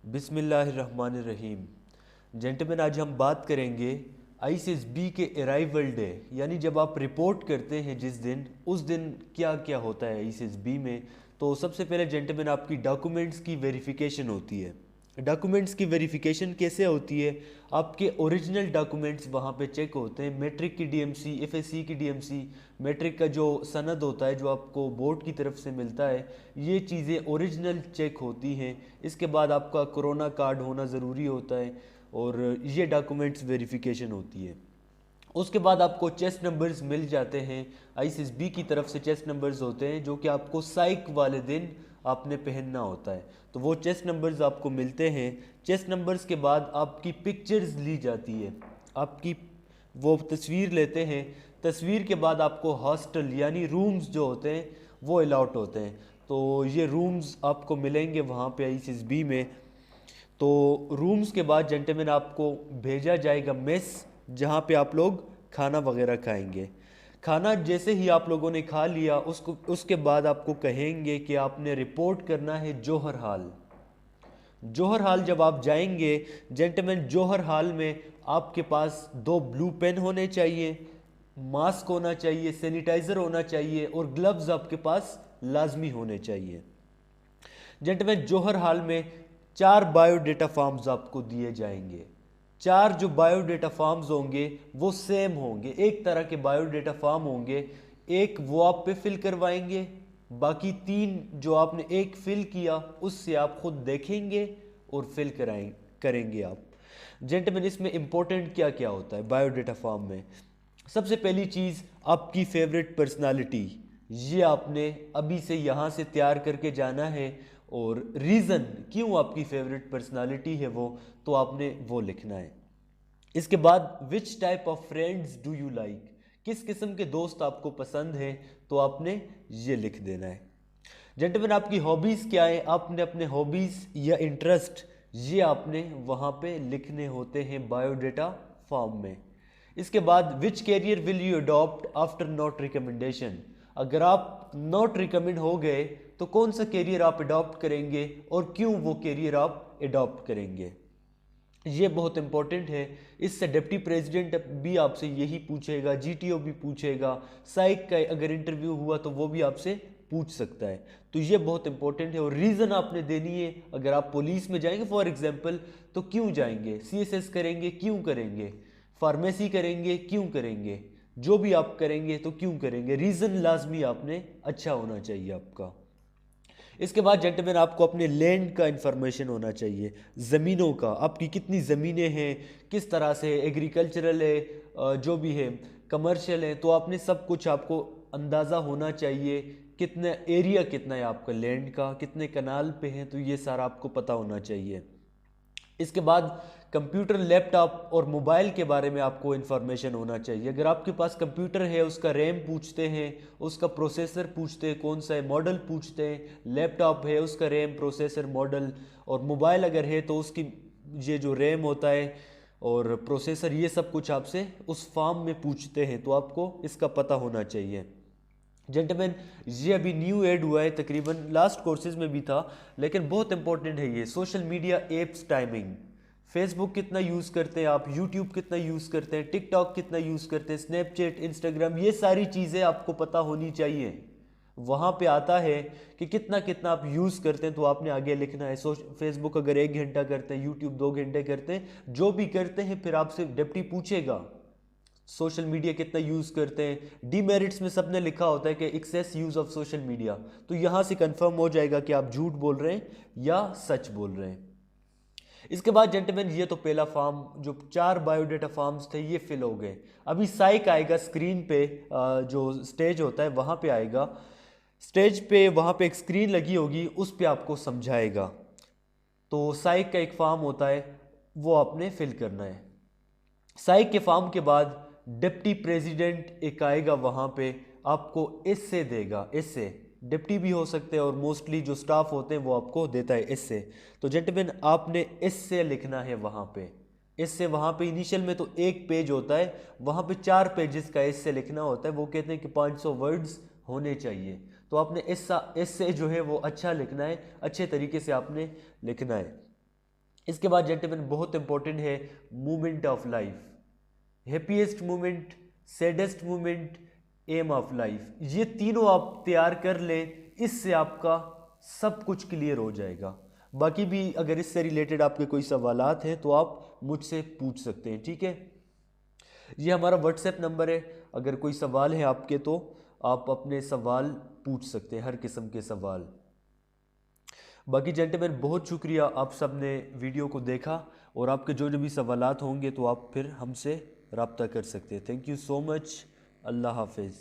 बिस्मिल्लाहिर्रहमानिर्रहीम। जेंटलमैन, आज हम बात करेंगे आईसीएसबी के अराइवल डे, यानी जब आप रिपोर्ट करते हैं जिस दिन, उस दिन क्या क्या होता है आईसीएसबी में। तो सबसे पहले जेंटलमैन आपकी डॉक्यूमेंट्स की वेरिफिकेशन होती है। डॉक्यूमेंट्स की वेरिफिकेशन कैसे होती है? आपके ओरिजिनल डॉक्यूमेंट्स वहाँ पे चेक होते हैं। मैट्रिक की डीएमसी, एफएससी की डीएमसी, मैट्रिक का जो सनद होता है जो आपको बोर्ड की तरफ से मिलता है, ये चीज़ें ओरिजिनल चेक होती हैं। इसके बाद आपका कोरोना कार्ड होना ज़रूरी होता है और ये डॉक्यूमेंट्स वेरिफिकेशन होती है। उसके बाद आपको चेस्ट नंबर्स मिल जाते हैं। आईसीएसबी की तरफ से चेस्ट नंबर्स होते हैं जो कि आपको साइक वाले दिन आपने पहनना होता है, तो वो चेस्ट नंबर्स आपको मिलते हैं। चेस्ट नंबर्स के बाद आपकी पिक्चर्स ली जाती है, आपकी वो तस्वीर लेते हैं। तस्वीर के बाद आपको हॉस्टल यानी रूम्स जो होते हैं वो अलाउट होते हैं। तो ये रूम्स आपको मिलेंगे वहाँ पे आईसीएसबी में। तो रूम्स के बाद जेंटलमैन आपको भेजा जाएगा मेस, जहाँ पे आप लोग खाना वगैरह खाएंगे। खाना जैसे ही आप लोगों ने खा लिया, उसके बाद आपको कहेंगे कि आपने रिपोर्ट करना है जौहर हाल। जौहर हाल जब आप जाएंगे जेंटलमैन, जौहर हाल में आपके पास 2 ब्लू पेन होने चाहिए, मास्क होना चाहिए, सैनिटाइज़र होना चाहिए और ग्लव्स आपके पास लाजमी होने चाहिए। जेंटलमैन, जौहर हाल में 4 बायोडेटा फॉर्म्स आपको दिए जाएंगे। 4 जो बायोडेटा फॉर्म्स होंगे वो सेम होंगे, एक तरह के बायोडेटा फॉर्म होंगे। एक वो आप पे फिल करवाएंगे, बाकी 3 जो आपने एक फिल किया उससे आप खुद देखेंगे और फिल करेंगे आप। जेंटलमैन, इसमें इंपॉर्टेंट क्या क्या होता है बायोडेटा फॉर्म में? सबसे पहली चीज़ आपकी फेवरेट पर्सनालिटी, ये आपने अभी से यहाँ से तैयार करके जाना है। और रीज़न क्यों आपकी फेवरेट पर्सनालिटी है वो, तो आपने वो लिखना है। इसके बाद which type of friends do you like, किस किस्म के दोस्त आपको पसंद हैं, तो आपने ये लिख देना है। जेंटलमैन, आपकी हॉबीज़ क्या है? आपने अपने हॉबीज़ या इंटरेस्ट ये आपने वहाँ पे लिखने होते हैं बायोडेटा फॉर्म में। इसके बाद which career will you adopt after not recommendation, अगर आप नॉट रिकमेंड हो गए तो कौन सा कैरियर आप अडॉप्ट करेंगे और क्यों वो कैरियर आप अडॉप्ट करेंगे, ये बहुत इंपॉर्टेंट है। इससे डिप्टी प्रेसिडेंट भी आपसे यही पूछेगा, जीटीओ भी पूछेगा, साइक का अगर इंटरव्यू हुआ तो वो भी आपसे पूछ सकता है। तो ये बहुत इंपॉर्टेंट है और रीज़न आपने देनी है। अगर आप पुलिस में जाएंगे फॉर एग्जांपल, तो क्यों जाएंगे, सीएसएस करेंगे क्यों करेंगे, फार्मेसी करेंगे क्यों करेंगे, जो भी आप करेंगे तो क्यों करेंगे, रीज़न लाजमी आपने अच्छा होना चाहिए आपका। इसके बाद जेंटलमैन, आपको अपने लैंड का इंफॉर्मेशन होना चाहिए, ज़मीनों का, आपकी कितनी ज़मीनें हैं, किस तरह से एग्रीकल्चरल है, जो भी है कमर्शियल है, तो आपने सब कुछ आपको अंदाज़ा होना चाहिए। कितना एरिया कितना है आपका लैंड का, कितने कनाल पे हैं, तो ये सारा आपको पता होना चाहिए। इसके बाद कंप्यूटर, लैपटॉप और मोबाइल के बारे में आपको इन्फॉर्मेशन होना चाहिए। अगर आपके पास कंप्यूटर है उसका रैम पूछते हैं, उसका प्रोसेसर पूछते हैं कौन सा है, मॉडल पूछते हैं। लैपटॉप है उसका रैम, प्रोसेसर, मॉडल। और मोबाइल अगर है तो उसकी ये जो रैम होता है और प्रोसेसर, ये सब कुछ आपसे उस फॉर्म में पूछते हैं, तो आपको इसका पता होना चाहिए। जेंटलमैन, ये अभी न्यू ऐड हुआ है, तकरीबन लास्ट कोर्सेज में भी था, लेकिन बहुत इंपॉर्टेंट है ये। Social media apps timing, Facebook कितना यूज़ करते हैं आप, यूट्यूब कितना यूज़ करते हैं, टिकटॉक कितना यूज़ करते हैं, स्नैपचैट, इंस्टाग्राम, ये सारी चीज़ें आपको पता होनी चाहिए। वहाँ पे आता है कि कितना कितना आप यूज़ करते हैं, तो आपने आगे लिखना है। फेसबुक अगर 1 घंटा करते हैं, यूट्यूब 2 घंटे करते हैं, जो भी करते हैं फिर आपसे डिप्टी पूछेगा सोशल मीडिया कितना यूज़ करते हैं। डीमेरिट्स में सबने लिखा होता है कि excess use of social media, तो यहाँ से कंफर्म हो जाएगा कि आप झूठ बोल रहे हैं या सच बोल रहे हैं। इसके बाद जेंटलमैन, ये तो पहला फॉर्म, जो 4 बायोडेटा फॉर्म्स थे ये फिल हो गए। अभी साइक आएगा स्क्रीन पे, जो स्टेज होता है वहाँ पे आएगा। स्टेज पे वहाँ पे एक स्क्रीन लगी होगी, उस पे आपको समझाएगा। तो साइक का एक फॉर्म होता है, वो आपने फिल करना है। साइक के फॉर्म के बाद डिप्टी प्रेसिडेंट एक आएगा, वहाँ पे आपको एसे देगा। एसे डिप्टी भी हो सकते हैं और मोस्टली जो स्टाफ होते हैं वो आपको देता है एसे। तो जेंटलमैन, आपने एसे लिखना है वहाँ पे। एसे वहाँ पे इनिशियल में तो 1 पेज होता है, वहाँ पे 4 पेजेस का एसे लिखना होता है। वो कहते हैं कि 500 वर्ड्स होने चाहिए, तो आपने एसे जो है वो अच्छा लिखना है, अच्छे तरीके से आपने लिखना है। इसके बाद जेंटलमैन बहुत इंपॉर्टेंट है movement of life, happiest moment, saddest moment, aim of life. ये तीनों आप तैयार कर लें, इससे आपका सब कुछ क्लियर हो जाएगा। बाकी भी अगर इससे रिलेटेड आपके कोई सवालात हैं तो आप मुझसे पूछ सकते हैं, ठीक है। ये हमारा व्हाट्सएप नंबर है, अगर कोई सवाल है आपके तो आप अपने सवाल पूछ सकते हैं, हर किस्म के सवाल। बाकी जेंटलमैन बहुत शुक्रिया, आप सब ने वीडियो को देखा, और आपके जो भी सवालात होंगे तो आप फिर हमसे रब्ता कर सकते हैं। Thank you so much. अल्लाह हाफिज़।